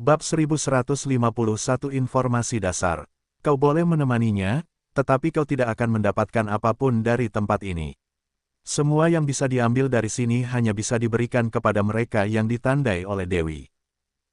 Bab 1151 Informasi dasar. Kau boleh menemaninya, tetapi kau tidak akan mendapatkan apapun dari tempat ini. Semua yang bisa diambil dari sini hanya bisa diberikan kepada mereka yang ditandai oleh Dewi.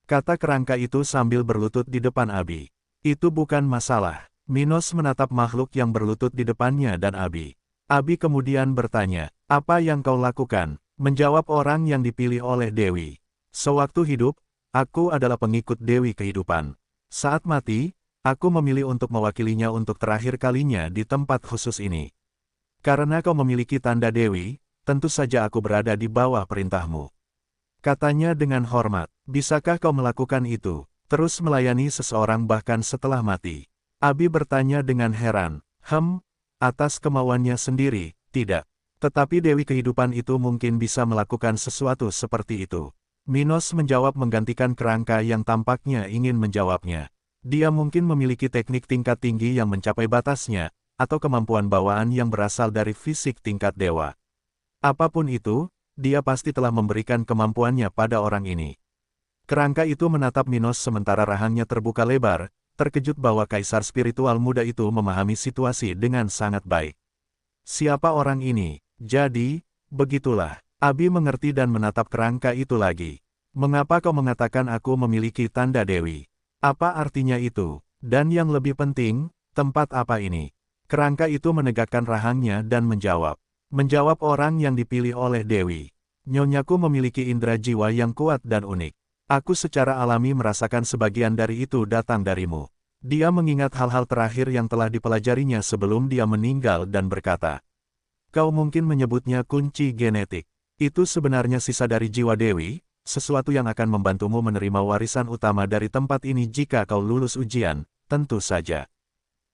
Kata kerangka itu sambil berlutut di depan Abi. Itu bukan masalah. Minos menatap makhluk yang berlutut di depannya dan Abi. Abi kemudian bertanya, apa yang kau lakukan? Menjawab orang yang dipilih oleh Dewi. Sewaktu hidup, aku adalah pengikut Dewi Kehidupan. Saat mati, aku memilih untuk mewakilinya untuk terakhir kalinya di tempat khusus ini. Karena kau memiliki tanda Dewi, tentu saja aku berada di bawah perintahmu. Katanya dengan hormat, bisakah kau melakukan itu, terus melayani seseorang bahkan setelah mati? Abi bertanya dengan heran, atas kemauannya sendiri, tidak. Tetapi Dewi Kehidupan itu mungkin bisa melakukan sesuatu seperti itu. Minos menjawab menggantikan kerangka yang tampaknya ingin menjawabnya. Dia mungkin memiliki teknik tingkat tinggi yang mencapai batasnya, atau kemampuan bawaan yang berasal dari fisik tingkat dewa. Apapun itu, dia pasti telah memberikan kemampuannya pada orang ini. Kerangka itu menatap Minos sementara rahangnya terbuka lebar, terkejut bahwa kaisar spiritual muda itu memahami situasi dengan sangat baik. Siapa orang ini? Jadi, begitulah. Abi mengerti dan menatap kerangka itu lagi. Mengapa kau mengatakan aku memiliki tanda Dewi? Apa artinya itu? Dan yang lebih penting, tempat apa ini? Kerangka itu menegakkan rahangnya dan menjawab. Menjawab orang yang dipilih oleh Dewi. Nyonyaku memiliki indera jiwa yang kuat dan unik. Aku secara alami merasakan sebagian dari itu datang darimu. Dia mengingat hal-hal terakhir yang telah dipelajarinya sebelum dia meninggal dan berkata, kau mungkin menyebutnya kunci genetik. Itu sebenarnya sisa dari jiwa Dewi, sesuatu yang akan membantumu menerima warisan utama dari tempat ini jika kau lulus ujian, tentu saja.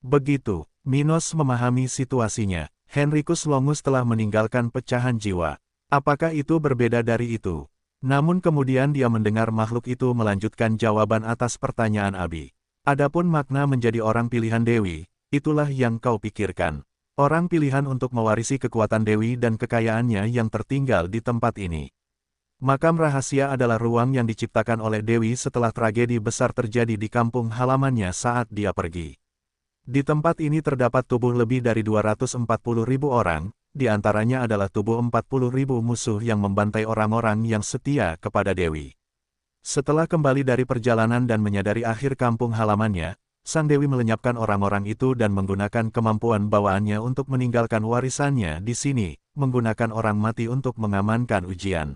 Begitu, Minos memahami situasinya. Henricus Longus telah meninggalkan pecahan jiwa. Apakah itu berbeda dari itu? Namun kemudian dia mendengar makhluk itu melanjutkan jawaban atas pertanyaan Abi. Adapun makna menjadi orang pilihan Dewi, itulah yang kau pikirkan. Orang pilihan untuk mewarisi kekuatan Dewi dan kekayaannya yang tertinggal di tempat ini. Makam rahasia adalah ruang yang diciptakan oleh Dewi setelah tragedi besar terjadi di kampung halamannya saat dia pergi. Di tempat ini terdapat tubuh lebih dari 240.000 orang, di antaranya adalah tubuh 40.000 musuh yang membantai orang-orang yang setia kepada Dewi. Setelah kembali dari perjalanan dan menyadari akhir kampung halamannya, Sang Dewi melenyapkan orang-orang itu dan menggunakan kemampuan bawaannya untuk meninggalkan warisannya di sini, menggunakan orang mati untuk mengamankan ujian.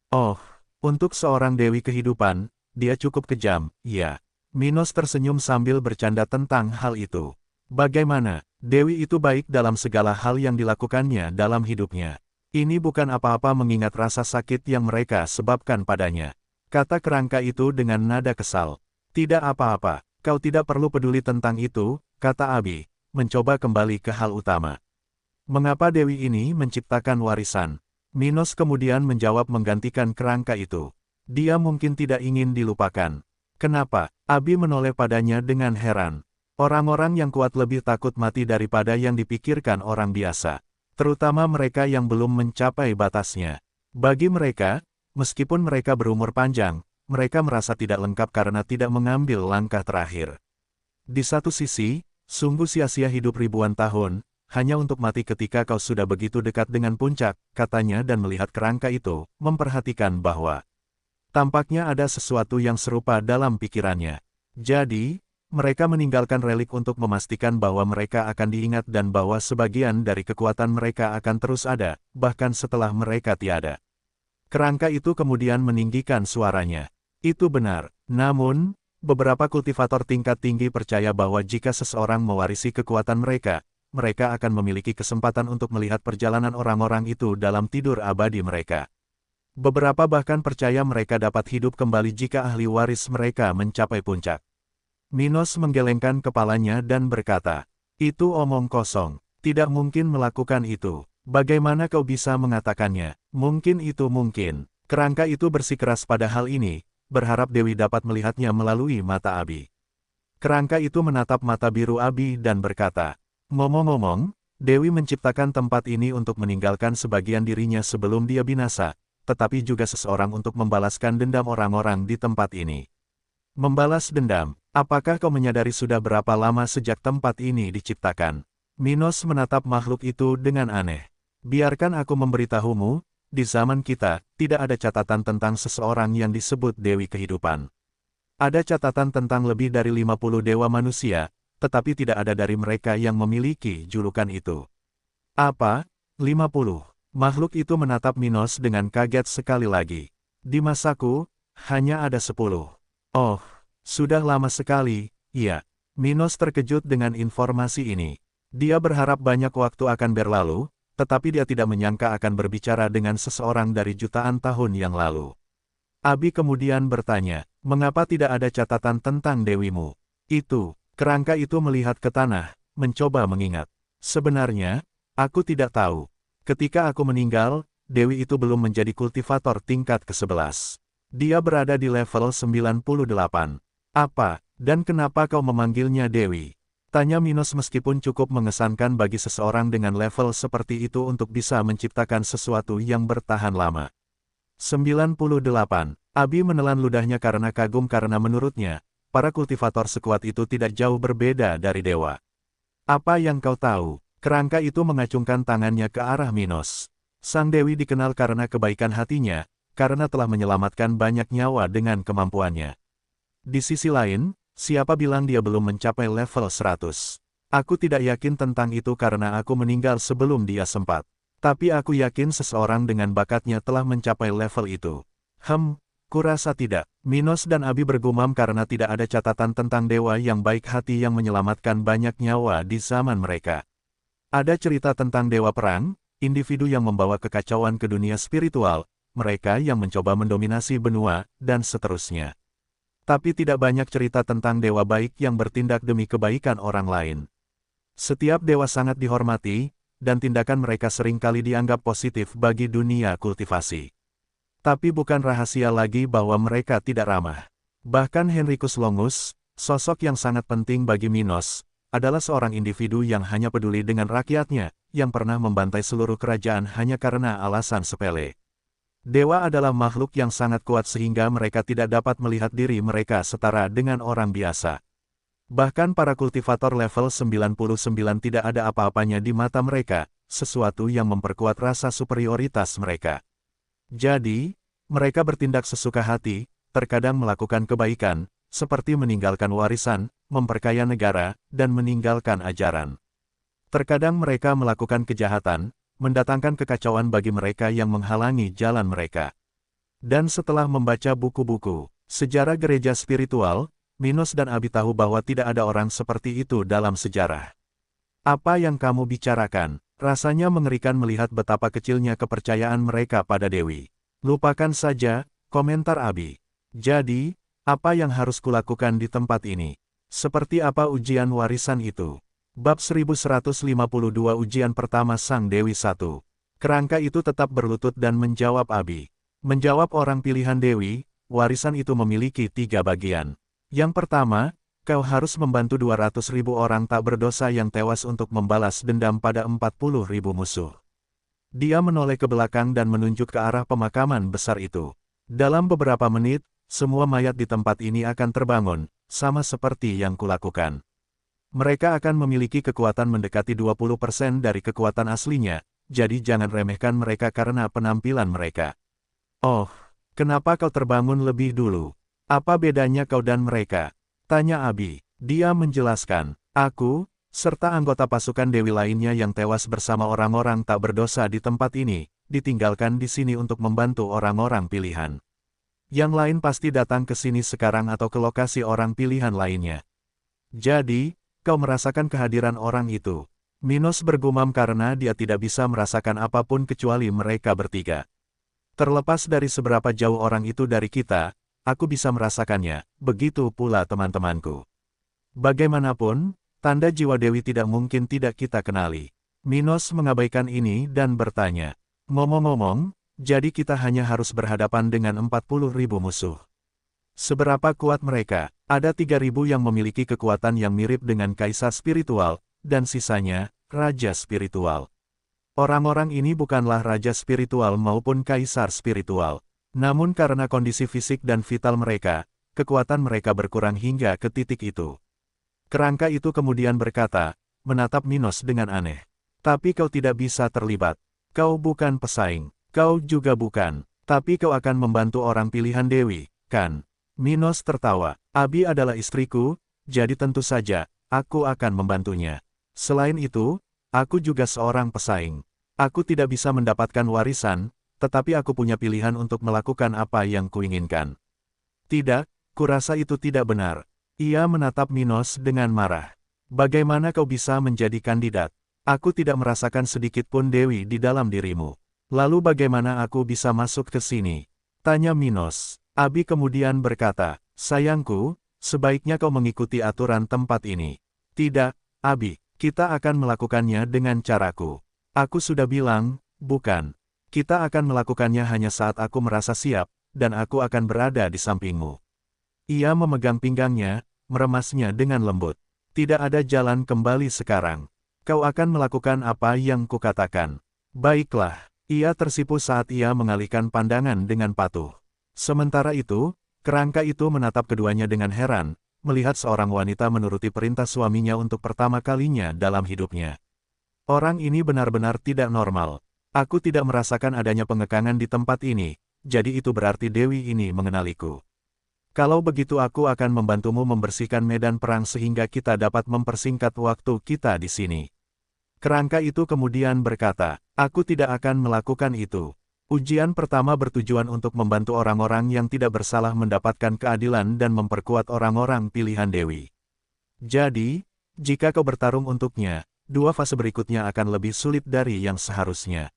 Oh, untuk seorang Dewi Kehidupan, dia cukup kejam, ya. Minos tersenyum sambil bercanda tentang hal itu. Bagaimana, Dewi itu baik dalam segala hal yang dilakukannya dalam hidupnya. Ini bukan apa-apa mengingat rasa sakit yang mereka sebabkan padanya. Kata kerangka itu dengan nada kesal. Tidak apa-apa. Kau tidak perlu peduli tentang itu, kata Abi, mencoba kembali ke hal utama. Mengapa Dewi ini menciptakan warisan? Minos kemudian menjawab menggantikan kerangka itu. Dia mungkin tidak ingin dilupakan. Kenapa? Abi menoleh padanya dengan heran. Orang-orang yang kuat lebih takut mati daripada yang dipikirkan orang biasa. Terutama mereka yang belum mencapai batasnya. Bagi mereka, meskipun mereka berumur panjang, mereka merasa tidak lengkap karena tidak mengambil langkah terakhir. Di satu sisi, sungguh sia-sia hidup ribuan tahun, hanya untuk mati ketika kau sudah begitu dekat dengan puncak, katanya dan melihat kerangka itu, memperhatikan bahwa tampaknya ada sesuatu yang serupa dalam pikirannya. Jadi, mereka meninggalkan relik untuk memastikan bahwa mereka akan diingat dan bahwa sebagian dari kekuatan mereka akan terus ada, bahkan setelah mereka tiada. Kerangka itu kemudian meninggikan suaranya. Itu benar, namun, beberapa kultivator tingkat tinggi percaya bahwa jika seseorang mewarisi kekuatan mereka, mereka akan memiliki kesempatan untuk melihat perjalanan orang-orang itu dalam tidur abadi mereka. Beberapa bahkan percaya mereka dapat hidup kembali jika ahli waris mereka mencapai puncak. Minos menggelengkan kepalanya dan berkata, itu omong kosong, tidak mungkin melakukan itu. Bagaimana kau bisa mengatakannya? Mungkin itu mungkin. Kerangka itu bersikeras pada hal ini, berharap Dewi dapat melihatnya melalui mata Abi. Kerangka itu menatap mata biru Abi dan berkata, ngomong-ngomong, Dewi menciptakan tempat ini untuk meninggalkan sebagian dirinya sebelum dia binasa, tetapi juga seseorang untuk membalaskan dendam orang-orang di tempat ini. Membalas dendam. Apakah kau menyadari sudah berapa lama sejak tempat ini diciptakan? Minos menatap makhluk itu dengan aneh. Biarkan aku memberitahumu, di zaman kita, tidak ada catatan tentang seseorang yang disebut Dewi Kehidupan. Ada catatan tentang lebih dari 50 dewa manusia, tetapi tidak ada dari mereka yang memiliki julukan itu. Apa? 50? Makhluk itu menatap Minos dengan kaget sekali lagi. Di masaku, hanya ada 10. Oh, sudah lama sekali, iya. Minos terkejut dengan informasi ini. Dia berharap banyak waktu akan berlalu, tetapi dia tidak menyangka akan berbicara dengan seseorang dari jutaan tahun yang lalu. Abi kemudian bertanya, mengapa tidak ada catatan tentang dewimu? Kerangka itu melihat ke tanah, mencoba mengingat. Sebenarnya, aku tidak tahu. Ketika aku meninggal, dewi itu belum menjadi kultivator tingkat ke-11. Dia berada di level 98. Apa, dan kenapa kau memanggilnya Dewi? Tanya Minos meskipun cukup mengesankan bagi seseorang dengan level seperti itu untuk bisa menciptakan sesuatu yang bertahan lama. 98. Abi menelan ludahnya karena kagum karena menurutnya, para kultivator sekuat itu tidak jauh berbeda dari dewa. Apa yang kau tahu? Kerangka itu mengacungkan tangannya ke arah Minos. Sang Dewi dikenal karena kebaikan hatinya, karena telah menyelamatkan banyak nyawa dengan kemampuannya. Di sisi lain, siapa bilang dia belum mencapai level 100? Aku tidak yakin tentang itu karena aku meninggal sebelum dia sempat. Tapi aku yakin seseorang dengan bakatnya telah mencapai level itu. Kurasa tidak. Minos dan Abi bergumam karena tidak ada catatan tentang dewa yang baik hati yang menyelamatkan banyak nyawa di zaman mereka. Ada cerita tentang dewa perang, individu yang membawa kekacauan ke dunia spiritual, mereka yang mencoba mendominasi benua, dan seterusnya. Tapi tidak banyak cerita tentang dewa baik yang bertindak demi kebaikan orang lain. Setiap dewa sangat dihormati, dan tindakan mereka seringkali dianggap positif bagi dunia kultivasi. Tapi bukan rahasia lagi bahwa mereka tidak ramah. Bahkan Henricus Longus, sosok yang sangat penting bagi Minos, adalah seorang individu yang hanya peduli dengan rakyatnya, yang pernah membantai seluruh kerajaan hanya karena alasan sepele. Dewa adalah makhluk yang sangat kuat sehingga mereka tidak dapat melihat diri mereka setara dengan orang biasa. Bahkan para kultivator level 99 tidak ada apa-apanya di mata mereka, sesuatu yang memperkuat rasa superioritas mereka. Jadi, mereka bertindak sesuka hati, terkadang melakukan kebaikan, seperti meninggalkan warisan, memperkaya negara, dan meninggalkan ajaran. Terkadang mereka melakukan kejahatan, mendatangkan kekacauan bagi mereka yang menghalangi jalan mereka. Dan setelah membaca buku-buku sejarah gereja spiritual, Minos dan Abi tahu bahwa tidak ada orang seperti itu dalam sejarah. Apa yang kamu bicarakan? Rasanya mengerikan melihat betapa kecilnya kepercayaan mereka pada Dewi. Lupakan saja, komentar Abi. Jadi, apa yang harus kulakukan di tempat ini? Seperti apa ujian warisan itu? Bab 1152 Ujian pertama Sang Dewi 1. Kerangka itu tetap berlutut dan menjawab Abi. Menjawab orang pilihan Dewi, warisan itu memiliki 3 bagian. Yang pertama, kau harus membantu 200.000 orang tak berdosa yang tewas untuk membalas dendam pada 40.000 musuh. Dia menoleh ke belakang dan menunjuk ke arah pemakaman besar itu. Dalam beberapa menit, semua mayat di tempat ini akan terbangun, sama seperti yang kulakukan. Mereka akan memiliki kekuatan mendekati 20% dari kekuatan aslinya, jadi jangan remehkan mereka karena penampilan mereka. Oh, kenapa kau terbangun lebih dulu? Apa bedanya kau dan mereka? Tanya Abi. Dia menjelaskan, aku, serta anggota pasukan Dewi lainnya yang tewas bersama orang-orang tak berdosa di tempat ini, ditinggalkan di sini untuk membantu orang-orang pilihan. Yang lain pasti datang ke sini sekarang atau ke lokasi orang pilihan lainnya. Jadi, kau merasakan kehadiran orang itu. Minos bergumam karena dia tidak bisa merasakan apapun kecuali mereka bertiga. Terlepas dari seberapa jauh orang itu dari kita, aku bisa merasakannya, begitu pula teman-temanku. Bagaimanapun, tanda jiwa Dewi tidak mungkin tidak kita kenali. Minos mengabaikan ini dan bertanya, ngomong-ngomong, jadi kita hanya harus berhadapan dengan 40.000 musuh. Seberapa kuat mereka? Ada 3.000 yang memiliki kekuatan yang mirip dengan kaisar spiritual, dan sisanya, raja spiritual. Orang-orang ini bukanlah raja spiritual maupun kaisar spiritual. Namun karena kondisi fisik dan vital mereka, kekuatan mereka berkurang hingga ke titik itu. Kerangka itu kemudian berkata, menatap Minos dengan aneh. Tapi kau tidak bisa terlibat. Kau bukan pesaing. Kau juga bukan. Tapi kau akan membantu orang pilihan Dewi, kan? Minos tertawa. Abi adalah istriku, jadi tentu saja, aku akan membantunya. Selain itu, aku juga seorang pesaing. Aku tidak bisa mendapatkan warisan, tetapi aku punya pilihan untuk melakukan apa yang kuinginkan. Tidak, kurasa itu tidak benar. Ia menatap Minos dengan marah. Bagaimana kau bisa menjadi kandidat? Aku tidak merasakan sedikit pun Dewi di dalam dirimu. Lalu bagaimana aku bisa masuk ke sini? Tanya Minos. Abi kemudian berkata, sayangku, sebaiknya kau mengikuti aturan tempat ini. Tidak, Abi, kita akan melakukannya dengan caraku. Aku sudah bilang, bukan. Kita akan melakukannya hanya saat aku merasa siap, dan aku akan berada di sampingmu. Ia memegang pinggangnya, meremasnya dengan lembut. Tidak ada jalan kembali sekarang. Kau akan melakukan apa yang kukatakan. Baiklah, ia tersipu saat ia mengalihkan pandangan dengan patuh. Sementara itu, kerangka itu menatap keduanya dengan heran, melihat seorang wanita menuruti perintah suaminya untuk pertama kalinya dalam hidupnya. Orang ini benar-benar tidak normal. Aku tidak merasakan adanya pengekangan di tempat ini, jadi itu berarti Dewi ini mengenaliku. Kalau begitu aku akan membantumu membersihkan medan perang sehingga kita dapat mempersingkat waktu kita di sini. Kerangka itu kemudian berkata, aku tidak akan melakukan itu. Ujian pertama bertujuan untuk membantu orang-orang yang tidak bersalah mendapatkan keadilan dan memperkuat orang-orang pilihan Dewi. Jadi, jika kau bertarung untuknya, dua fase berikutnya akan lebih sulit dari yang seharusnya.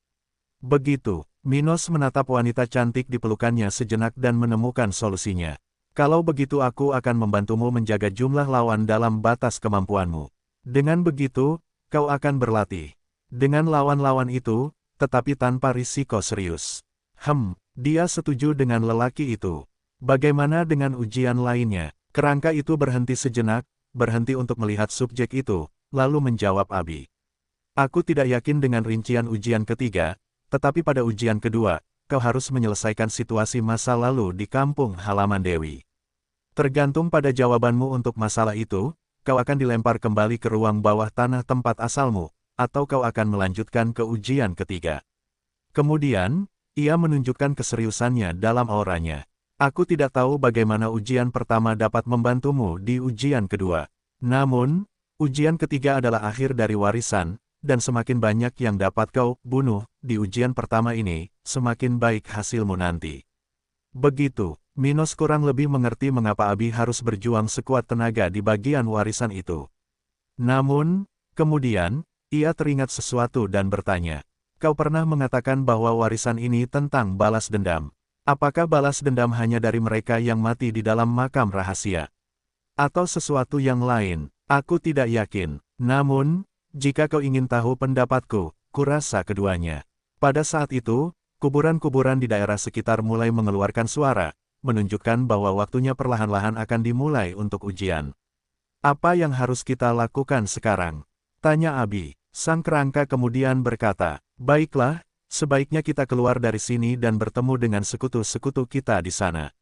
Begitu, Minos menatap wanita cantik di pelukannya sejenak dan menemukan solusinya. Kalau begitu aku akan membantumu menjaga jumlah lawan dalam batas kemampuanmu. Dengan begitu, kau akan berlatih dengan lawan-lawan itu, tetapi tanpa risiko serius. Dia setuju dengan lelaki itu. Bagaimana dengan ujian lainnya? Kerangka itu berhenti sejenak, berhenti untuk melihat subjek itu, lalu menjawab Abi. Aku tidak yakin dengan rincian ujian ketiga, tetapi pada ujian kedua, kau harus menyelesaikan situasi masa lalu di kampung halaman Dewi. Tergantung pada jawabanmu untuk masalah itu, kau akan dilempar kembali ke ruang bawah tanah tempat asalmu, atau kau akan melanjutkan ke ujian ketiga. Kemudian, ia menunjukkan keseriusannya dalam auranya. Aku tidak tahu bagaimana ujian pertama dapat membantumu di ujian kedua. Namun, ujian ketiga adalah akhir dari warisan, dan semakin banyak yang dapat kau bunuh di ujian pertama ini, semakin baik hasilmu nanti. Begitu, Minos kurang lebih mengerti mengapa Abi harus berjuang sekuat tenaga di bagian warisan itu. Namun, kemudian, ia teringat sesuatu dan bertanya, kau pernah mengatakan bahwa warisan ini tentang balas dendam. Apakah balas dendam hanya dari mereka yang mati di dalam makam rahasia? Atau sesuatu yang lain? Aku tidak yakin. Namun, jika kau ingin tahu pendapatku, kurasa keduanya. Pada saat itu, kuburan-kuburan di daerah sekitar mulai mengeluarkan suara, menunjukkan bahwa waktunya perlahan-lahan akan dimulai untuk ujian. Apa yang harus kita lakukan sekarang? Tanya Abi. Sang kerangka kemudian berkata, baiklah, sebaiknya kita keluar dari sini dan bertemu dengan sekutu-sekutu kita di sana.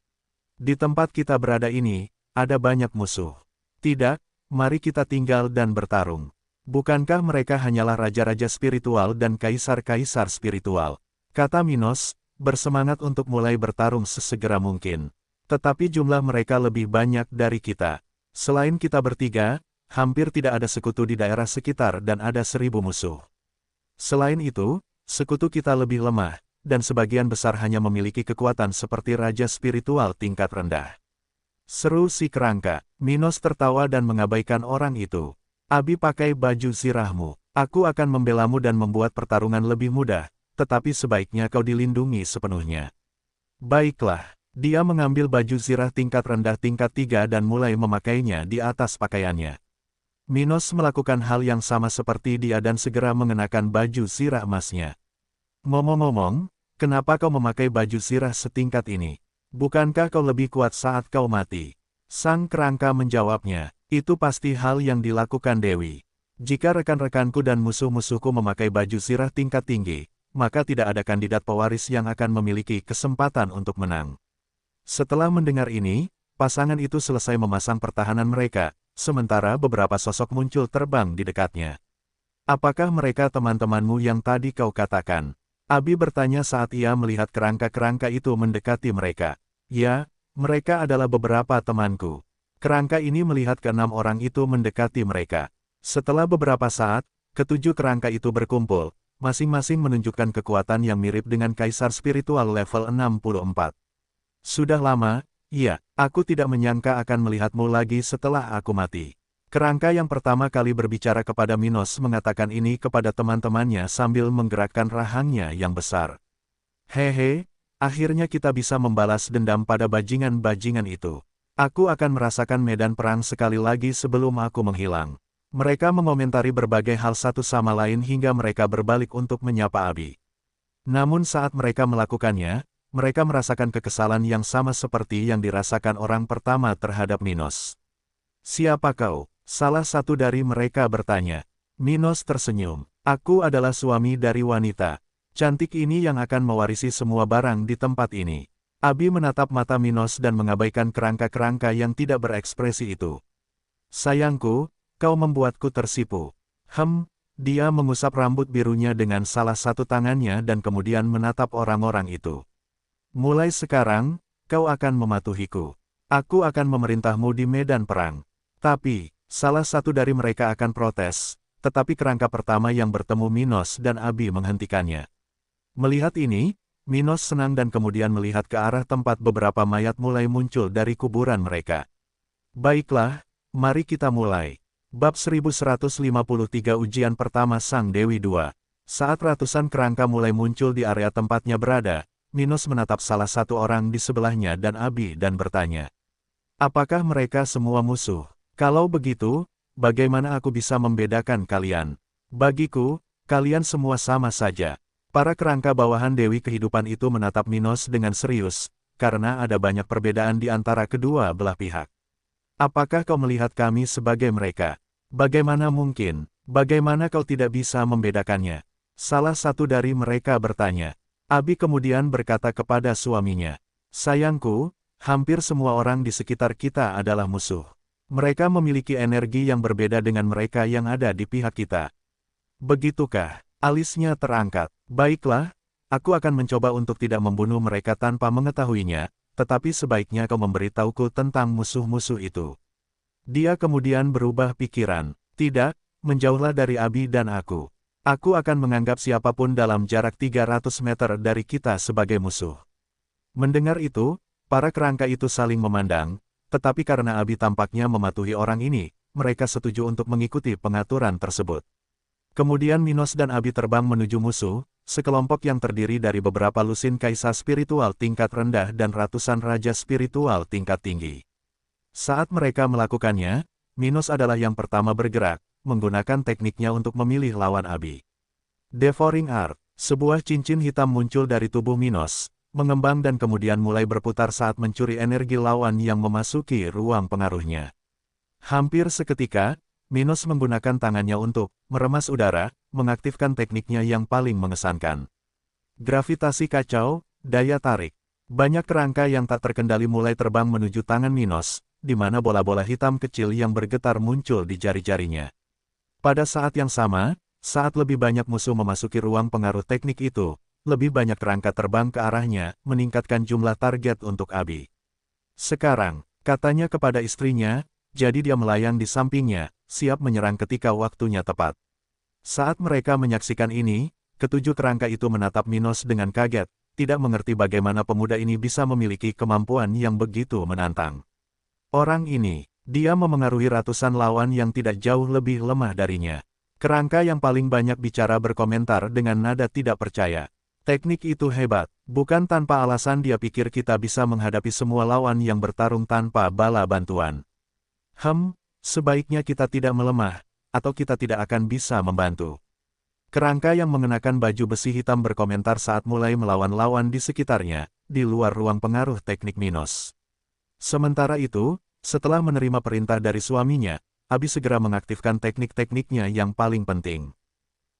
Di tempat kita berada ini, ada banyak musuh. Tidak, mari kita tinggal dan bertarung. Bukankah mereka hanyalah raja-raja spiritual dan kaisar-kaisar spiritual? Kata Minos, bersemangat untuk mulai bertarung sesegera mungkin. Tetapi jumlah mereka lebih banyak dari kita. Selain kita bertiga, hampir tidak ada sekutu di daerah sekitar dan ada 1000 musuh. Selain itu, sekutu kita lebih lemah, dan sebagian besar hanya memiliki kekuatan seperti raja spiritual tingkat rendah. Seru si kerangka. Minos tertawa dan mengabaikan orang itu. Abi pakai baju zirahmu. Aku akan membelamu dan membuat pertarungan lebih mudah, tetapi sebaiknya kau dilindungi sepenuhnya. Baiklah, dia mengambil baju zirah tingkat rendah tingkat 3 dan mulai memakainya di atas pakaiannya. Minos melakukan hal yang sama seperti dia dan segera mengenakan baju zirah emasnya. Ngomong-ngomong, kenapa kau memakai baju zirah setingkat ini? Bukankah kau lebih kuat saat kau mati? Sang kerangka menjawabnya, itu pasti hal yang dilakukan Dewi. Jika rekan-rekanku dan musuh-musuhku memakai baju zirah tingkat tinggi, maka tidak ada kandidat pewaris yang akan memiliki kesempatan untuk menang. Setelah mendengar ini, pasangan itu selesai memasang pertahanan mereka, sementara beberapa sosok muncul terbang di dekatnya. Apakah mereka teman-temanmu yang tadi kau katakan? Abi bertanya saat ia melihat kerangka-kerangka itu mendekati mereka. Ya, mereka adalah beberapa temanku. Kerangka ini melihat keenam orang itu mendekati mereka. Setelah beberapa saat, ketujuh kerangka itu berkumpul, masing-masing menunjukkan kekuatan yang mirip dengan kaisar spiritual level 64. Sudah lama, iya, aku tidak menyangka akan melihatmu lagi setelah aku mati. Kerangka yang pertama kali berbicara kepada Minos mengatakan ini kepada teman-temannya sambil menggerakkan rahangnya yang besar. Hehe, akhirnya kita bisa membalas dendam pada bajingan-bajingan itu. Aku akan merasakan medan perang sekali lagi sebelum aku menghilang. Mereka mengomentari berbagai hal satu sama lain hingga mereka berbalik untuk menyapa Abi. Namun saat mereka melakukannya, mereka merasakan kekesalan yang sama seperti yang dirasakan orang pertama terhadap Minos. Siapa kau? Salah satu dari mereka bertanya. Minos tersenyum. Aku adalah suami dari wanita cantik ini yang akan mewarisi semua barang di tempat ini. Abi menatap mata Minos dan mengabaikan kerangka-kerangka yang tidak berekspresi itu. Sayangku, kau membuatku tersipu. Dia mengusap rambut birunya dengan salah satu tangannya dan kemudian menatap orang-orang itu. Mulai sekarang, kau akan mematuhiku. Aku akan memerintahmu di medan perang. Tapi, salah satu dari mereka akan protes, tetapi kerangka pertama yang bertemu Minos dan Abi menghentikannya. Melihat ini, Minos senang dan kemudian melihat ke arah tempat beberapa mayat mulai muncul dari kuburan mereka. Baiklah, mari kita mulai. Bab 1153 Ujian Pertama Sang Dewi 2. Saat ratusan kerangka mulai muncul di area tempatnya berada, Minos menatap salah satu orang di sebelahnya dan Abi dan bertanya. Apakah mereka semua musuh? Kalau begitu, bagaimana aku bisa membedakan kalian? Bagiku, kalian semua sama saja. Para kerangka bawahan Dewi Kehidupan itu menatap Minos dengan serius, karena ada banyak perbedaan di antara kedua belah pihak. Apakah kau melihat kami sebagai mereka? Bagaimana mungkin? Bagaimana kau tidak bisa membedakannya? Salah satu dari mereka bertanya. Abi kemudian berkata kepada suaminya, sayangku, hampir semua orang di sekitar kita adalah musuh. Mereka memiliki energi yang berbeda dengan mereka yang ada di pihak kita. Begitukah? Alisnya terangkat. Baiklah, aku akan mencoba untuk tidak membunuh mereka tanpa mengetahuinya, tetapi sebaiknya kau memberitahuku tentang musuh-musuh itu. Dia kemudian berubah pikiran. Tidak, menjauhlah dari Abi dan aku. Aku akan menganggap siapapun dalam jarak 300 meter dari kita sebagai musuh. Mendengar itu, para kerangka itu saling memandang, tetapi karena Abi tampaknya mematuhi orang ini, mereka setuju untuk mengikuti pengaturan tersebut. Kemudian Minos dan Abi terbang menuju musuh, sekelompok yang terdiri dari beberapa lusin kaisar spiritual tingkat rendah dan ratusan raja spiritual tingkat tinggi. Saat mereka melakukannya, Minos adalah yang pertama bergerak, menggunakan tekniknya untuk memilih lawan Abi. Devouring Art, sebuah cincin hitam muncul dari tubuh Minos, mengembang dan kemudian mulai berputar saat mencuri energi lawan yang memasuki ruang pengaruhnya. Hampir seketika, Minos menggunakan tangannya untuk meremas udara, mengaktifkan tekniknya yang paling mengesankan. Gravitasi kacau, daya tarik. Banyak kerangka yang tak terkendali mulai terbang menuju tangan Minos, di mana bola-bola hitam kecil yang bergetar muncul di jari-jarinya. Pada saat yang sama, saat lebih banyak musuh memasuki ruang pengaruh teknik itu, lebih banyak kerangka terbang ke arahnya, meningkatkan jumlah target untuk Abi. Sekarang, katanya kepada istrinya, jadi dia melayang di sampingnya, siap menyerang ketika waktunya tepat. Saat mereka menyaksikan ini, ketujuh kerangka itu menatap Minos dengan kaget, tidak mengerti bagaimana pemuda ini bisa memiliki kemampuan yang begitu menantang. Orang ini, dia memengaruhi ratusan lawan yang tidak jauh lebih lemah darinya. Kerangka yang paling banyak bicara berkomentar dengan nada tidak percaya. Teknik itu hebat, bukan tanpa alasan dia pikir kita bisa menghadapi semua lawan yang bertarung tanpa bala bantuan. Sebaiknya kita tidak melemah, atau kita tidak akan bisa membantu. Kerangka yang mengenakan baju besi hitam berkomentar saat mulai melawan lawan di sekitarnya, di luar ruang pengaruh teknik Minos. Sementara itu, setelah menerima perintah dari suaminya, Abi segera mengaktifkan teknik-tekniknya yang paling penting.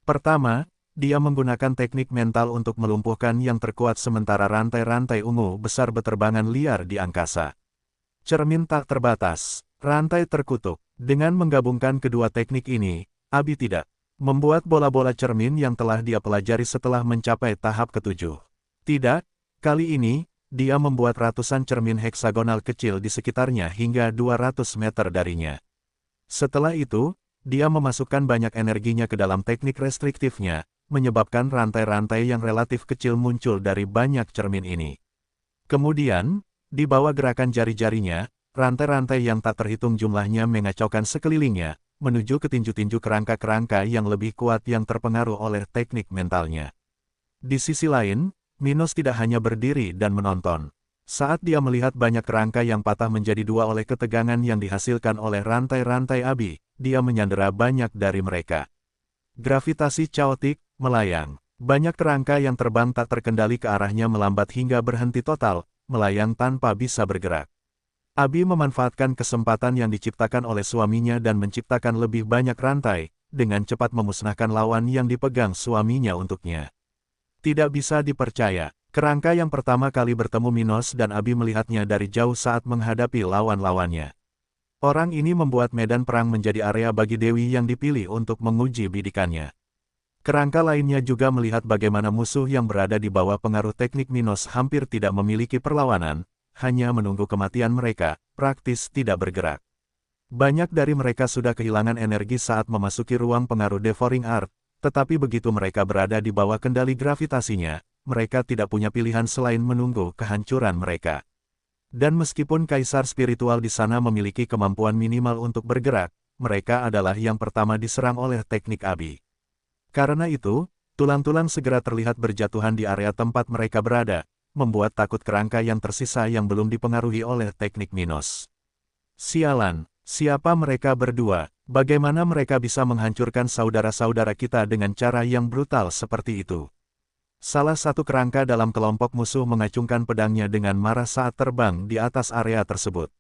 Pertama, dia menggunakan teknik mental untuk melumpuhkan yang terkuat sementara rantai-rantai ungu besar berterbangan liar di angkasa. Cermin tak terbatas. Rantai terkutuk. Dengan menggabungkan kedua teknik ini, Abi tidak membuat bola-bola cermin yang telah dia pelajari setelah mencapai tahap ketujuh. Tidak, kali ini, dia membuat ratusan cermin heksagonal kecil di sekitarnya hingga 200 meter darinya. Setelah itu, dia memasukkan banyak energinya ke dalam teknik restriktifnya, menyebabkan rantai-rantai yang relatif kecil muncul dari banyak cermin ini. Kemudian, di bawah gerakan jari-jarinya, rantai-rantai yang tak terhitung jumlahnya mengacaukan sekelilingnya, menuju ke tinju-tinju kerangka-kerangka yang lebih kuat yang terpengaruh oleh teknik mentalnya. Di sisi lain, Minos tidak hanya berdiri dan menonton. Saat dia melihat banyak kerangka yang patah menjadi dua oleh ketegangan yang dihasilkan oleh rantai-rantai Abi, dia menyandera banyak dari mereka. Gravitasi chaotic melayang. Banyak kerangka yang terbang tak terkendali ke arahnya melambat hingga berhenti total, melayang tanpa bisa bergerak. Abi memanfaatkan kesempatan yang diciptakan oleh suaminya dan menciptakan lebih banyak rantai, dengan cepat memusnahkan lawan yang dipegang suaminya untuknya. Tidak bisa dipercaya, kerangka yang pertama kali bertemu Minos dan Abi melihatnya dari jauh saat menghadapi lawan-lawannya. Orang ini membuat medan perang menjadi area bagi Dewi yang dipilih untuk menguji bidikannya. Kerangka lainnya juga melihat bagaimana musuh yang berada di bawah pengaruh teknik Minos hampir tidak memiliki perlawanan, hanya menunggu kematian mereka, praktis tidak bergerak. Banyak dari mereka sudah kehilangan energi saat memasuki ruang pengaruh Devouring Art, tetapi begitu mereka berada di bawah kendali gravitasinya, mereka tidak punya pilihan selain menunggu kehancuran mereka. Dan meskipun kaisar spiritual di sana memiliki kemampuan minimal untuk bergerak, mereka adalah yang pertama diserang oleh teknik Abi. Karena itu, tulang-tulang segera terlihat berjatuhan di area tempat mereka berada, membuat takut kerangka yang tersisa yang belum dipengaruhi oleh teknik Minos. Sialan, siapa mereka berdua? Bagaimana mereka bisa menghancurkan saudara-saudara kita dengan cara yang brutal seperti itu? Salah satu kerangka dalam kelompok musuh mengacungkan pedangnya dengan marah saat terbang di atas area tersebut.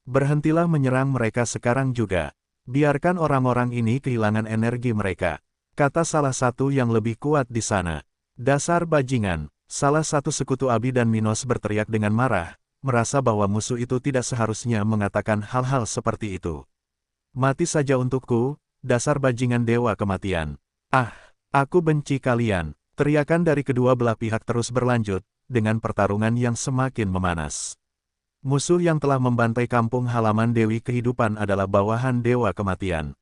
Berhentilah menyerang mereka sekarang juga. Biarkan orang-orang ini kehilangan energi mereka, kata salah satu yang lebih kuat di sana. Dasar bajingan. Salah satu sekutu Abi dan Minos berteriak dengan marah, merasa bahwa musuh itu tidak seharusnya mengatakan hal-hal seperti itu. Mati saja untukku, dasar bajingan dewa kematian. Ah, aku benci kalian. Teriakan dari kedua belah pihak terus berlanjut, dengan pertarungan yang semakin memanas. Musuh yang telah membantai kampung halaman Dewi Kehidupan adalah bawahan dewa kematian.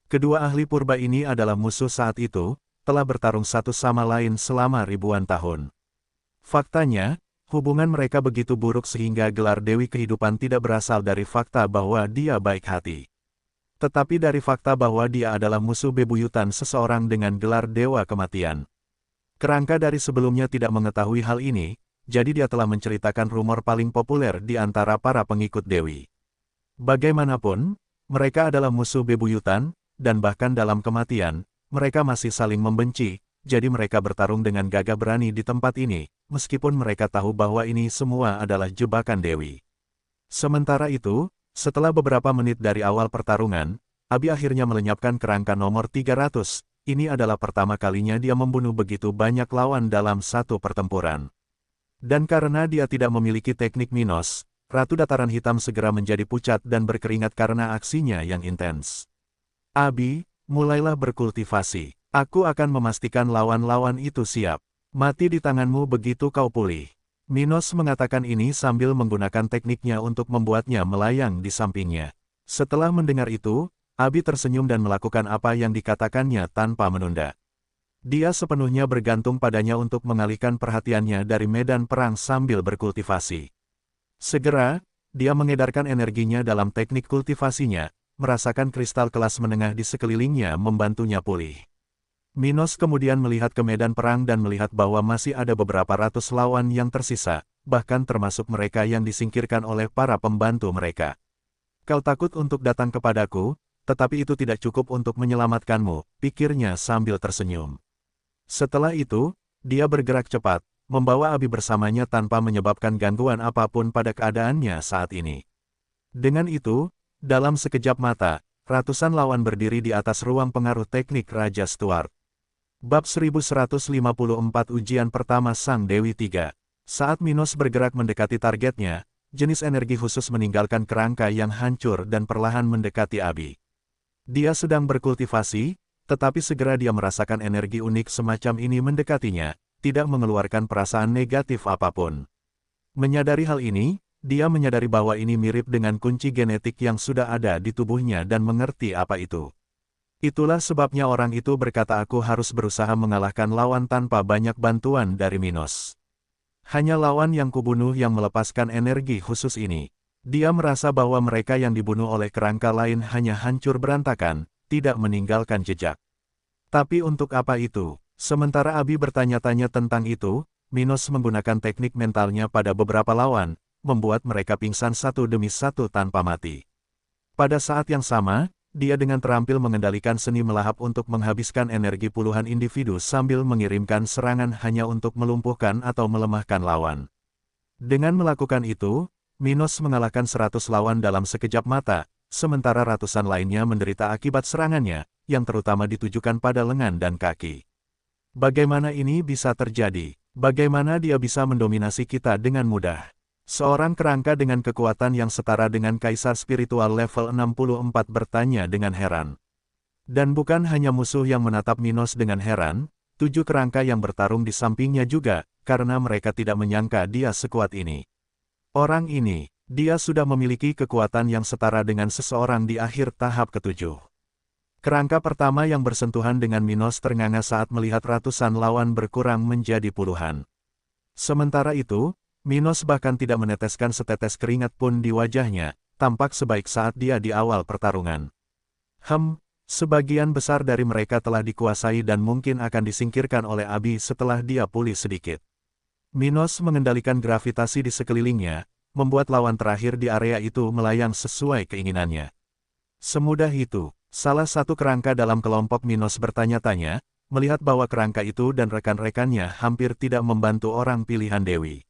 Kedua ahli purba ini adalah musuh saat itu, telah bertarung satu sama lain selama ribuan tahun. Faktanya, hubungan mereka begitu buruk sehingga gelar Dewi Kehidupan tidak berasal dari fakta bahwa dia baik hati. Tetapi dari fakta bahwa dia adalah musuh bebuyutan seseorang dengan gelar Dewa Kematian. Kerangka dari sebelumnya tidak mengetahui hal ini, jadi dia telah menceritakan rumor paling populer di antara para pengikut Dewi. Bagaimanapun, mereka adalah musuh bebuyutan, dan bahkan dalam kematian, mereka masih saling membenci, jadi mereka bertarung dengan gagah berani di tempat ini, meskipun mereka tahu bahwa ini semua adalah jebakan Dewi. Sementara itu, setelah beberapa menit dari awal pertarungan, Abi akhirnya melenyapkan kerangka nomor 300, ini adalah pertama kalinya dia membunuh begitu banyak lawan dalam satu pertempuran. Dan karena dia tidak memiliki teknik Minos, Ratu Dataran Hitam segera menjadi pucat dan berkeringat karena aksinya yang intens. Abi, mulailah berkultivasi. Aku akan memastikan lawan-lawan itu siap. Mati di tanganmu begitu kau pulih. Minos mengatakan ini sambil menggunakan tekniknya untuk membuatnya melayang di sampingnya. Setelah mendengar itu, Abi tersenyum dan melakukan apa yang dikatakannya tanpa menunda. Dia sepenuhnya bergantung padanya untuk mengalihkan perhatiannya dari medan perang sambil berkultivasi. Segera, dia mengedarkan energinya dalam teknik kultivasinya, merasakan kristal kelas menengah di sekelilingnya membantunya pulih. Minos kemudian melihat ke medan perang dan melihat bahwa masih ada beberapa ratus lawan yang tersisa, bahkan termasuk mereka yang disingkirkan oleh para pembantu mereka. Kau takut untuk datang kepadaku, tetapi itu tidak cukup untuk menyelamatkanmu, pikirnya sambil tersenyum. Setelah itu, dia bergerak cepat, membawa Abi bersamanya tanpa menyebabkan gangguan apapun pada keadaannya saat ini. Dengan itu, dalam sekejap mata, ratusan lawan berdiri di atas ruang pengaruh teknik Raja Stuart. Bab 1154 Ujian Pertama Sang Dewi 3. Saat Minos bergerak mendekati targetnya, jenis energi khusus meninggalkan kerangka yang hancur dan perlahan mendekati Abi. Dia sedang berkultivasi, tetapi segera dia merasakan energi unik semacam ini mendekatinya, tidak mengeluarkan perasaan negatif apapun. Menyadari hal ini, dia menyadari bahwa ini mirip dengan kunci genetik yang sudah ada di tubuhnya dan mengerti apa itu. Itulah sebabnya orang itu berkata aku harus berusaha mengalahkan lawan tanpa banyak bantuan dari Minos. Hanya lawan yang kubunuh yang melepaskan energi khusus ini. Dia merasa bahwa mereka yang dibunuh oleh kerangka lain hanya hancur berantakan, tidak meninggalkan jejak. Tapi untuk apa itu? Sementara Abi bertanya-tanya tentang itu, Minos menggunakan teknik mentalnya pada beberapa lawan, membuat mereka pingsan satu demi satu tanpa mati. Pada saat yang sama, dia dengan terampil mengendalikan seni melahap untuk menghabiskan energi puluhan individu sambil mengirimkan serangan hanya untuk melumpuhkan atau melemahkan lawan. Dengan melakukan itu, Minos mengalahkan 100 lawan dalam sekejap mata, sementara ratusan lainnya menderita akibat serangannya, yang terutama ditujukan pada lengan dan kaki. Bagaimana ini bisa terjadi? Bagaimana dia bisa mendominasi kita dengan mudah? Seorang kerangka dengan kekuatan yang setara dengan kaisar spiritual level 64 bertanya dengan heran. Dan bukan hanya musuh yang menatap Minos dengan heran, 7 kerangka yang bertarung di sampingnya juga, karena mereka tidak menyangka dia sekuat ini. Orang ini, dia sudah memiliki kekuatan yang setara dengan seseorang di akhir tahap ke-7. Kerangka pertama yang bersentuhan dengan Minos ternganga saat melihat ratusan lawan berkurang menjadi puluhan. Sementara itu, Minos bahkan tidak meneteskan setetes keringat pun di wajahnya, tampak sebaik saat dia di awal pertarungan. Sebagian besar dari mereka telah dikuasai dan mungkin akan disingkirkan oleh Abi setelah dia pulih sedikit. Minos mengendalikan gravitasi di sekelilingnya, membuat lawan terakhir di area itu melayang sesuai keinginannya. Semudah itu, salah satu kerangka dalam kelompok Minos bertanya-tanya, melihat bahwa kerangka itu dan rekan-rekannya hampir tidak membantu orang pilihan Dewi.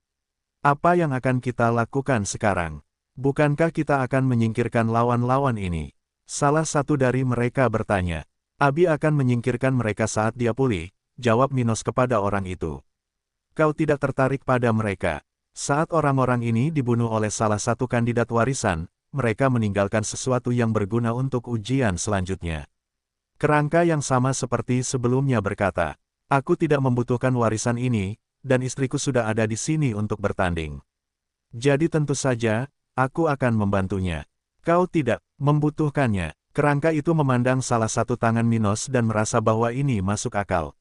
Apa yang akan kita lakukan sekarang? Bukankah kita akan menyingkirkan lawan-lawan ini? Salah satu dari mereka bertanya. Abi akan menyingkirkan mereka saat dia pulih, jawab Minos kepada orang itu. Kau tidak tertarik pada mereka. Saat orang-orang ini dibunuh oleh salah satu kandidat warisan, mereka meninggalkan sesuatu yang berguna untuk ujian selanjutnya. Kerangka yang sama seperti sebelumnya berkata, aku tidak membutuhkan warisan ini, dan istriku sudah ada di sini untuk bertanding. Jadi tentu saja, aku akan membantunya. Kau tidak membutuhkannya. Kerangka itu memandang salah satu tangan Minos dan merasa bahwa ini masuk akal.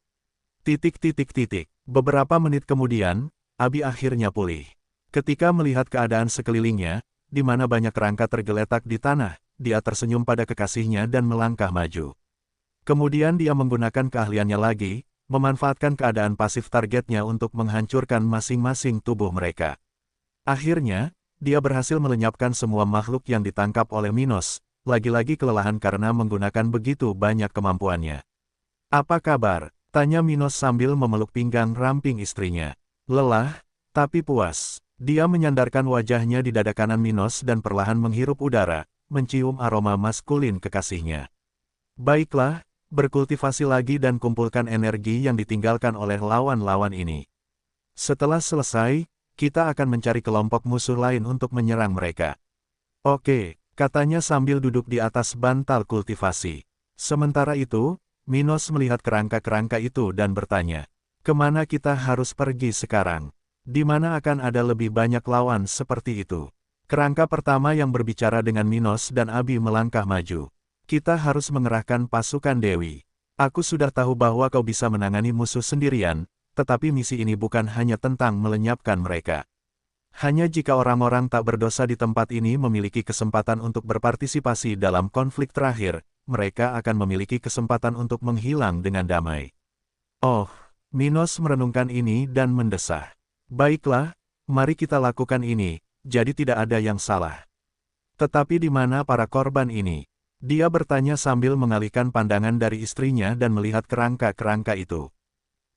Beberapa menit kemudian, Abi akhirnya pulih. Ketika melihat keadaan sekelilingnya, di mana banyak kerangka tergeletak di tanah, dia tersenyum pada kekasihnya dan melangkah maju. Kemudian dia menggunakan keahliannya lagi, memanfaatkan keadaan pasif targetnya untuk menghancurkan masing-masing tubuh mereka. Akhirnya, dia berhasil melenyapkan semua makhluk yang ditangkap oleh Minos, lagi-lagi kelelahan karena menggunakan begitu banyak kemampuannya. Apa kabar? Tanya Minos sambil memeluk pinggang ramping istrinya. Lelah, tapi puas. Dia menyandarkan wajahnya di dada kanan Minos dan perlahan menghirup udara, mencium aroma maskulin kekasihnya. Baiklah, berkultivasi lagi dan kumpulkan energi yang ditinggalkan oleh lawan-lawan ini. Setelah selesai, kita akan mencari kelompok musuh lain untuk menyerang mereka. Oke, katanya sambil duduk di atas bantal kultivasi. Sementara itu, Minos melihat kerangka-kerangka itu dan bertanya, kemana kita harus pergi sekarang? Di mana akan ada lebih banyak lawan seperti itu? Kerangka pertama yang berbicara dengan Minos dan Abi melangkah maju. Kita harus mengerahkan pasukan Dewi. Aku sudah tahu bahwa kau bisa menangani musuh sendirian, tetapi misi ini bukan hanya tentang melenyapkan mereka. Hanya jika orang-orang tak berdosa di tempat ini memiliki kesempatan untuk berpartisipasi dalam konflik terakhir, mereka akan memiliki kesempatan untuk menghilang dengan damai. Oh, Minos merenungkan ini dan mendesah. Baiklah, mari kita lakukan ini, jadi tidak ada yang salah. Tetapi di mana para korban ini? Dia bertanya sambil mengalihkan pandangan dari istrinya dan melihat kerangka-kerangka itu.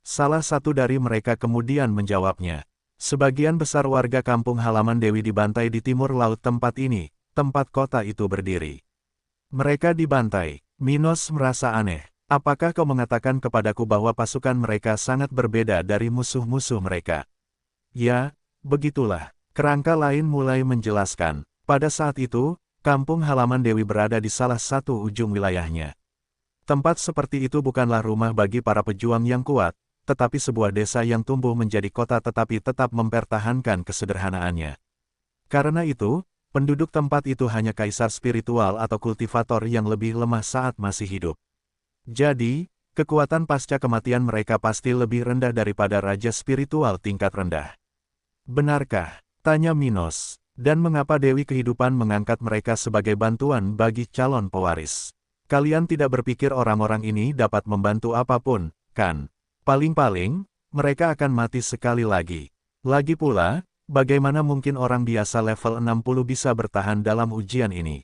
Salah satu dari mereka kemudian menjawabnya. Sebagian besar warga kampung halaman Dewi dibantai di timur laut tempat ini, tempat kota itu berdiri. Mereka dibantai. Minos merasa aneh. Apakah kau mengatakan kepadaku bahwa pasukan mereka sangat berbeda dari musuh-musuh mereka? Ya, begitulah, Kerangka lain mulai menjelaskan. Pada saat itu, kampung halaman Dewi berada di salah satu ujung wilayahnya. Tempat seperti itu bukanlah rumah bagi para pejuang yang kuat, tetapi sebuah desa yang tumbuh menjadi kota tetapi tetap mempertahankan kesederhanaannya. Karena itu, penduduk tempat itu hanya kaisar spiritual atau kultivator yang lebih lemah saat masih hidup. Jadi, kekuatan pasca kematian mereka pasti lebih rendah daripada raja spiritual tingkat rendah. Benarkah? Tanya Minos. Dan mengapa Dewi Kehidupan mengangkat mereka sebagai bantuan bagi calon pewaris? Kalian tidak berpikir orang-orang ini dapat membantu apapun, kan? Paling-paling, mereka akan mati sekali lagi. Lagi pula, bagaimana mungkin orang biasa level 60 bisa bertahan dalam ujian ini?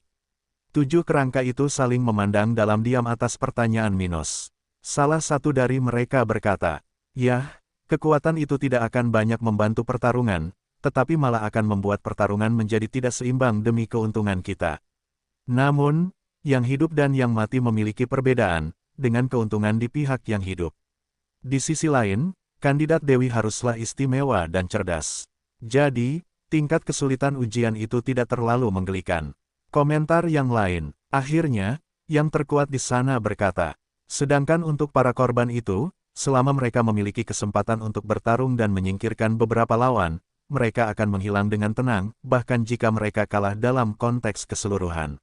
7 kerangka itu saling memandang dalam diam atas pertanyaan Minos. Salah satu dari mereka berkata, "Yah, kekuatan itu tidak akan banyak membantu pertarungan, tetapi malah akan membuat pertarungan menjadi tidak seimbang demi keuntungan kita. Namun, yang hidup dan yang mati memiliki perbedaan, dengan keuntungan di pihak yang hidup. Di sisi lain, kandidat Dewi haruslah istimewa dan cerdas. Jadi, tingkat kesulitan ujian itu tidak terlalu menggelikan." Komentar yang lain, akhirnya, yang terkuat di sana berkata, "Sedangkan untuk para korban itu, selama mereka memiliki kesempatan untuk bertarung dan menyingkirkan beberapa lawan, mereka akan menghilang dengan tenang, bahkan jika mereka kalah dalam konteks keseluruhan.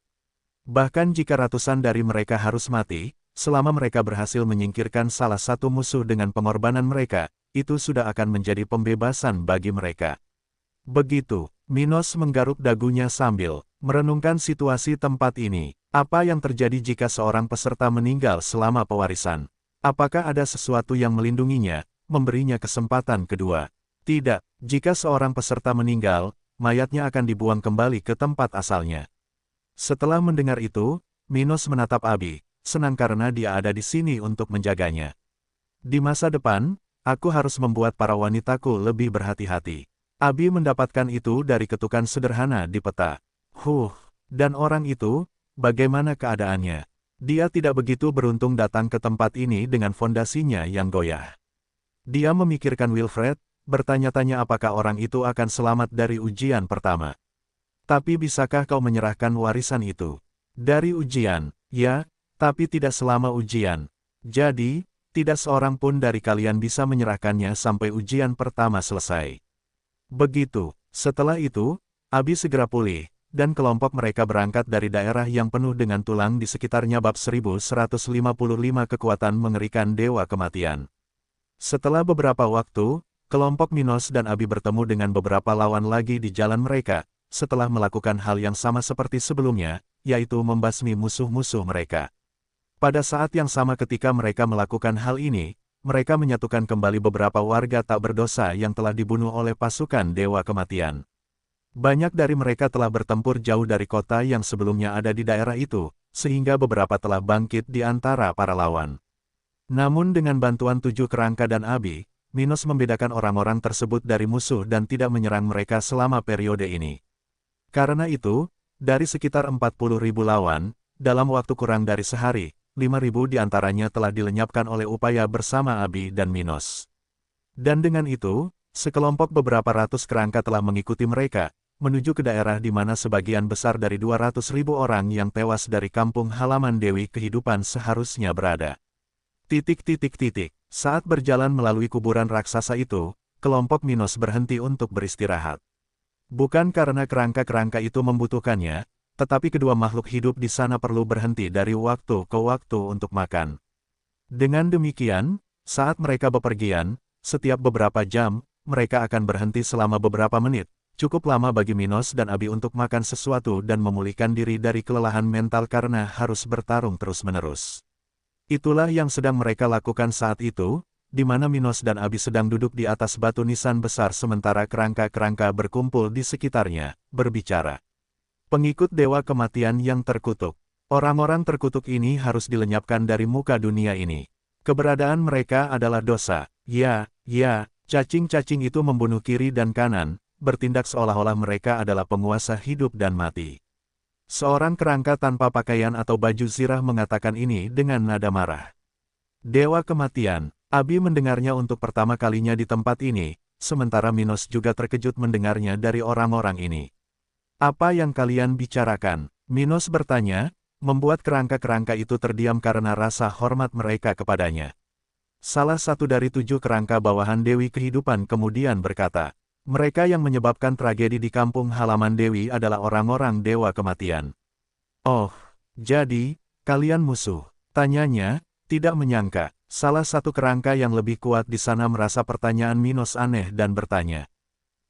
Bahkan jika ratusan dari mereka harus mati, selama mereka berhasil menyingkirkan salah satu musuh dengan pengorbanan mereka, itu sudah akan menjadi pembebasan bagi mereka." Begitu, Minos menggaruk dagunya sambil merenungkan situasi tempat ini. Apa yang terjadi jika seorang peserta meninggal selama pewarisan? Apakah ada sesuatu yang melindunginya, memberinya kesempatan kedua? Tidak, jika seorang peserta meninggal, mayatnya akan dibuang kembali ke tempat asalnya. Setelah mendengar itu, Minos menatap Abi, senang karena dia ada di sini untuk menjaganya. Di masa depan, aku harus membuat para wanitaku lebih berhati-hati. Abi mendapatkan itu dari ketukan sederhana di peta. Dan orang itu, bagaimana keadaannya? Dia tidak begitu beruntung datang ke tempat ini dengan fondasinya yang goyah. Dia memikirkan Wilfred, bertanya-tanya apakah orang itu akan selamat dari ujian pertama. Tapi bisakah kau menyerahkan warisan itu? Dari ujian, ya, tapi tidak selama ujian. Jadi, tidak seorang pun dari kalian bisa menyerahkannya sampai ujian pertama selesai. Begitu, setelah itu, Abi segera pulih, dan kelompok mereka berangkat dari daerah yang penuh dengan tulang di sekitarnya. Bab 1155 Kekuatan Mengerikan Dewa Kematian. Setelah beberapa waktu, kelompok Minos dan Abi bertemu dengan beberapa lawan lagi di jalan mereka, setelah melakukan hal yang sama seperti sebelumnya, yaitu membasmi musuh-musuh mereka. Pada saat yang sama ketika mereka melakukan hal ini, mereka menyatukan kembali beberapa warga tak berdosa yang telah dibunuh oleh pasukan Dewa Kematian. Banyak dari mereka telah bertempur jauh dari kota yang sebelumnya ada di daerah itu, sehingga beberapa telah bangkit di antara para lawan. Namun dengan bantuan 7 kerangka dan Abi, Minos membedakan orang-orang tersebut dari musuh dan tidak menyerang mereka selama periode ini. Karena itu, dari sekitar 40.000 lawan, dalam waktu kurang dari sehari, 5.000 diantaranya telah dilenyapkan oleh upaya bersama Abi dan Minos. Dan dengan itu, sekelompok beberapa ratus kerangka telah mengikuti mereka, menuju ke daerah di mana sebagian besar dari 200.000 orang yang tewas dari kampung halaman Dewi Kehidupan seharusnya berada. Saat berjalan melalui kuburan raksasa itu, kelompok Minos berhenti untuk beristirahat. Bukan karena kerangka-kerangka itu membutuhkannya, tetapi kedua makhluk hidup di sana perlu berhenti dari waktu ke waktu untuk makan. Dengan demikian, saat mereka bepergian, setiap beberapa jam, mereka akan berhenti selama beberapa menit, cukup lama bagi Minos dan Abi untuk makan sesuatu dan memulihkan diri dari kelelahan mental karena harus bertarung terus-menerus. Itulah yang sedang mereka lakukan saat itu, di mana Minos dan Abi sedang duduk di atas batu nisan besar sementara kerangka-kerangka berkumpul di sekitarnya, berbicara. Pengikut Dewa Kematian yang terkutuk. Orang-orang terkutuk ini harus dilenyapkan dari muka dunia ini. Keberadaan mereka adalah dosa. Ya, cacing-cacing itu membunuh kiri dan kanan, bertindak seolah-olah mereka adalah penguasa hidup dan mati. Seorang kerangka tanpa pakaian atau baju zirah mengatakan ini dengan nada marah. Dewa Kematian, Abi mendengarnya untuk pertama kalinya di tempat ini, sementara Minos juga terkejut mendengarnya dari orang-orang ini. Apa yang kalian bicarakan? Minos bertanya, membuat kerangka-kerangka itu terdiam karena rasa hormat mereka kepadanya. Salah satu dari 7 kerangka bawahan Dewi Kehidupan kemudian berkata, mereka yang menyebabkan tragedi di kampung halaman Dewi adalah orang-orang Dewa Kematian. Oh, jadi, kalian musuh? Tanyanya, tidak menyangka. Salah satu kerangka yang lebih kuat di sana merasa pertanyaan Minos aneh dan bertanya.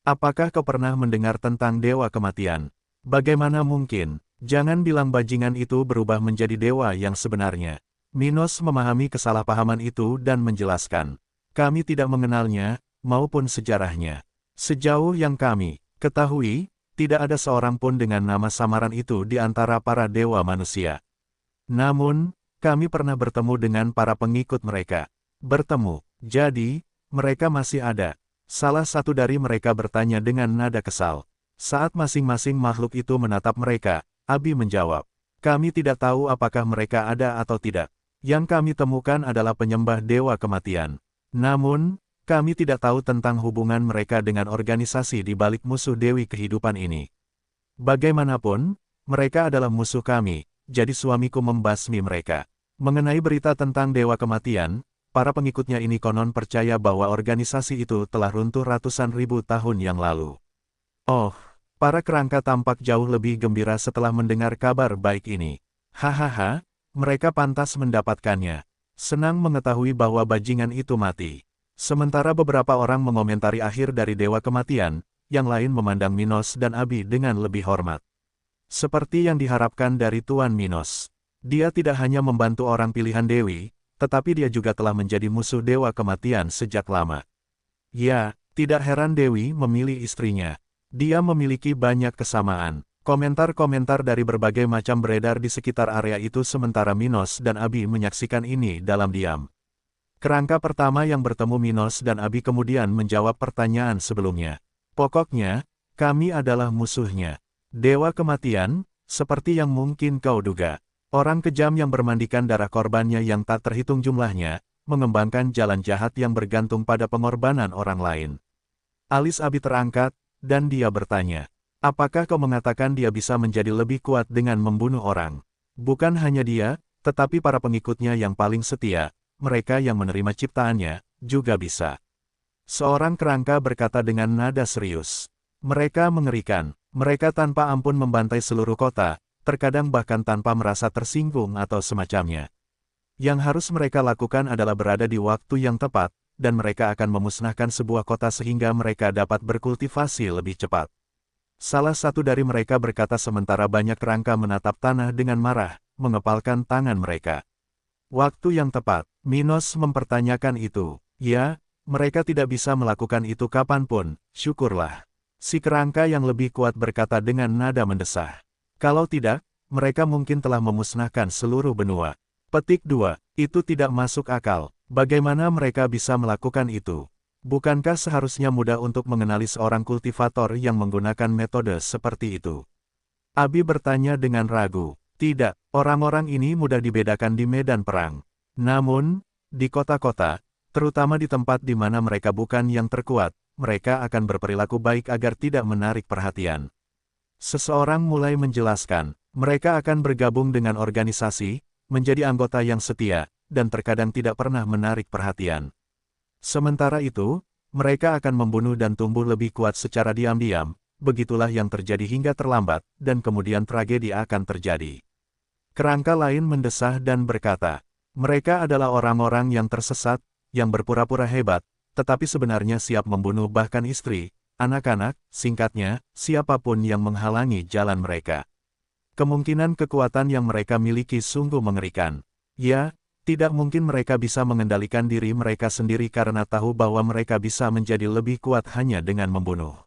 Apakah kau pernah mendengar tentang Dewa Kematian? Bagaimana mungkin? Jangan bilang bajingan itu berubah menjadi dewa yang sebenarnya. Minos memahami kesalahpahaman itu dan menjelaskan. Kami tidak mengenalnya, maupun sejarahnya. Sejauh yang kami ketahui, tidak ada seorang pun dengan nama samaran itu di antara para dewa manusia. Namun, kami pernah bertemu dengan para pengikut mereka. Bertemu, jadi, mereka masih ada. Salah satu dari mereka bertanya dengan nada kesal. Saat masing-masing makhluk itu menatap mereka, Abi menjawab, kami tidak tahu apakah mereka ada atau tidak. Yang kami temukan adalah penyembah Dewa Kematian. Namun, kami tidak tahu tentang hubungan mereka dengan organisasi di balik musuh Dewi Kehidupan ini. Bagaimanapun, mereka adalah musuh kami, jadi suamiku membasmi mereka. Mengenai berita tentang Dewa Kematian, para pengikutnya ini konon percaya bahwa organisasi itu telah runtuh ratusan ribu tahun yang lalu. Oh, para kerangka tampak jauh lebih gembira setelah mendengar kabar baik ini. Hahaha, mereka pantas mendapatkannya. Senang mengetahui bahwa bajingan itu mati. Sementara beberapa orang mengomentari akhir dari Dewa Kematian, yang lain memandang Minos dan Abi dengan lebih hormat. Seperti yang diharapkan dari Tuan Minos. Dia tidak hanya membantu orang pilihan Dewi, tetapi dia juga telah menjadi musuh Dewa Kematian sejak lama. Ya, tidak heran Dewi memilih istrinya. Dia memiliki banyak kesamaan. Komentar-komentar dari berbagai macam beredar di sekitar area itu sementara Minos dan Abi menyaksikan ini dalam diam. Kerangka pertama yang bertemu Minos dan Abi kemudian menjawab pertanyaan sebelumnya. Pokoknya, kami adalah musuhnya. Dewa Kematian, seperti yang mungkin kau duga. Orang kejam yang bermandikan darah korbannya yang tak terhitung jumlahnya, mengembangkan jalan jahat yang bergantung pada pengorbanan orang lain. Alis Abi terangkat, dan dia bertanya, apakah kau mengatakan dia bisa menjadi lebih kuat dengan membunuh orang? Bukan hanya dia, tetapi para pengikutnya yang paling setia, mereka yang menerima ciptaannya, juga bisa. Seorang kerangka berkata dengan nada serius. Mereka mengerikan, mereka tanpa ampun membantai seluruh kota, terkadang bahkan tanpa merasa tersinggung atau semacamnya. Yang harus mereka lakukan adalah berada di waktu yang tepat, dan mereka akan memusnahkan sebuah kota sehingga mereka dapat berkultivasi lebih cepat. Salah satu dari mereka berkata sementara banyak kerangka menatap tanah dengan marah, mengepalkan tangan mereka. Waktu yang tepat, Minos mempertanyakan itu. Ya, mereka tidak bisa melakukan itu kapanpun, syukurlah. Si kerangka yang lebih kuat berkata dengan nada mendesah. Kalau tidak, mereka mungkin telah memusnahkan seluruh benua. Petik 2. Itu tidak masuk akal. Bagaimana mereka bisa melakukan itu? Bukankah seharusnya mudah untuk mengenali seorang kultivator yang menggunakan metode seperti itu? Abi bertanya dengan ragu. Tidak, orang-orang ini mudah dibedakan di medan perang. Namun, di kota-kota, terutama di tempat di mana mereka bukan yang terkuat, mereka akan berperilaku baik agar tidak menarik perhatian. Seseorang mulai menjelaskan, mereka akan bergabung dengan organisasi, menjadi anggota yang setia, dan terkadang tidak pernah menarik perhatian. Sementara itu, mereka akan membunuh dan tumbuh lebih kuat secara diam-diam, begitulah yang terjadi hingga terlambat, dan kemudian tragedi akan terjadi. Kerangka lain mendesah dan berkata, mereka adalah orang-orang yang tersesat, yang berpura-pura hebat, tetapi sebenarnya siap membunuh bahkan istri, anak-anak, singkatnya, siapapun yang menghalangi jalan mereka. Kemungkinan kekuatan yang mereka miliki sungguh mengerikan. Ya, tidak mungkin mereka bisa mengendalikan diri mereka sendiri karena tahu bahwa mereka bisa menjadi lebih kuat hanya dengan membunuh.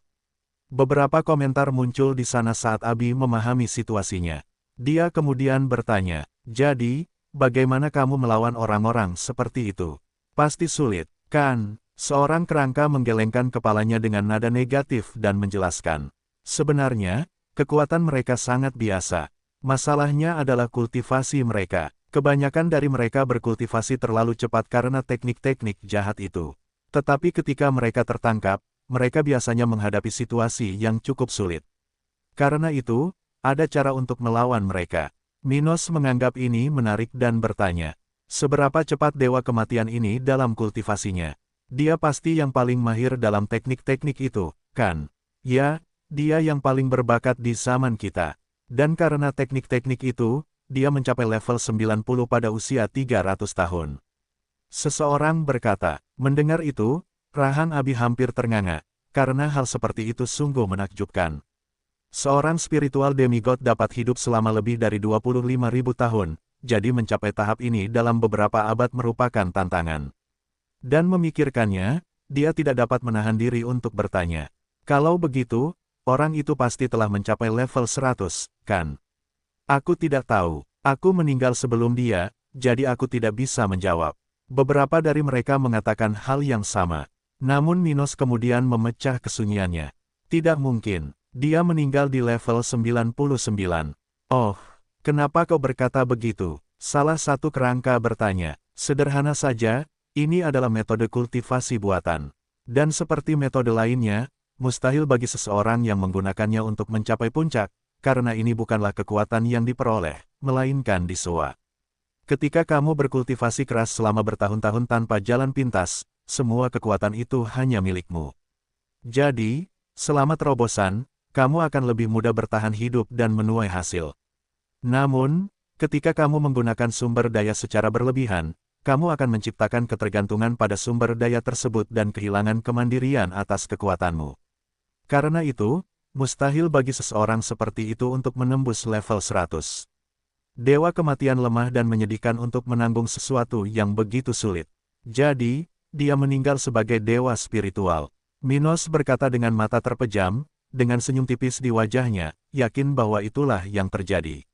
Beberapa komentar muncul di sana saat Abi memahami situasinya. Dia kemudian bertanya, jadi, bagaimana kamu melawan orang-orang seperti itu? Pasti sulit, kan? Seorang kerangka menggelengkan kepalanya dengan nada negatif dan menjelaskan. Sebenarnya, kekuatan mereka sangat biasa. Masalahnya adalah kultivasi mereka. Kebanyakan dari mereka berkultivasi terlalu cepat karena teknik-teknik jahat itu. Tetapi ketika mereka tertangkap, mereka biasanya menghadapi situasi yang cukup sulit. Karena itu, ada cara untuk melawan mereka. Minos menganggap ini menarik dan bertanya, seberapa cepat Dewa Kematian ini dalam kultivasinya? Dia pasti yang paling mahir dalam teknik-teknik itu, kan? Ya, dia yang paling berbakat di zaman kita. Dan karena teknik-teknik itu, dia mencapai level 90 pada usia 300 tahun. Seseorang berkata, mendengar itu, rahang Abi hampir ternganga, karena hal seperti itu sungguh menakjubkan. Seorang spiritual demigod dapat hidup selama lebih dari 25.000 tahun, jadi mencapai tahap ini dalam beberapa abad merupakan tantangan. Dan memikirkannya, dia tidak dapat menahan diri untuk bertanya. Kalau begitu, orang itu pasti telah mencapai level 100, kan? Aku tidak tahu. Aku meninggal sebelum dia, jadi aku tidak bisa menjawab. Beberapa dari mereka mengatakan hal yang sama. Namun Minos kemudian memecah kesunyiannya. Tidak mungkin. Dia meninggal di level 99. Oh, kenapa kau berkata begitu? Salah satu kerangka bertanya. Sederhana saja, ini adalah metode kultivasi buatan. Dan seperti metode lainnya, mustahil bagi seseorang yang menggunakannya untuk mencapai puncak, karena ini bukanlah kekuatan yang diperoleh, melainkan disewa. Ketika kamu berkultivasi keras selama bertahun-tahun tanpa jalan pintas, semua kekuatan itu hanya milikmu. Jadi, selama terobosan, kamu akan lebih mudah bertahan hidup dan menuai hasil. Namun, ketika kamu menggunakan sumber daya secara berlebihan, kamu akan menciptakan ketergantungan pada sumber daya tersebut dan kehilangan kemandirian atas kekuatanmu. Karena itu, mustahil bagi seseorang seperti itu untuk menembus level 100. Dewa Kematian lemah dan menyedihkan untuk menanggung sesuatu yang begitu sulit. Jadi, dia meninggal sebagai dewa spiritual. Minos berkata dengan mata terpejam, dengan senyum tipis di wajahnya, yakin bahwa itulah yang terjadi.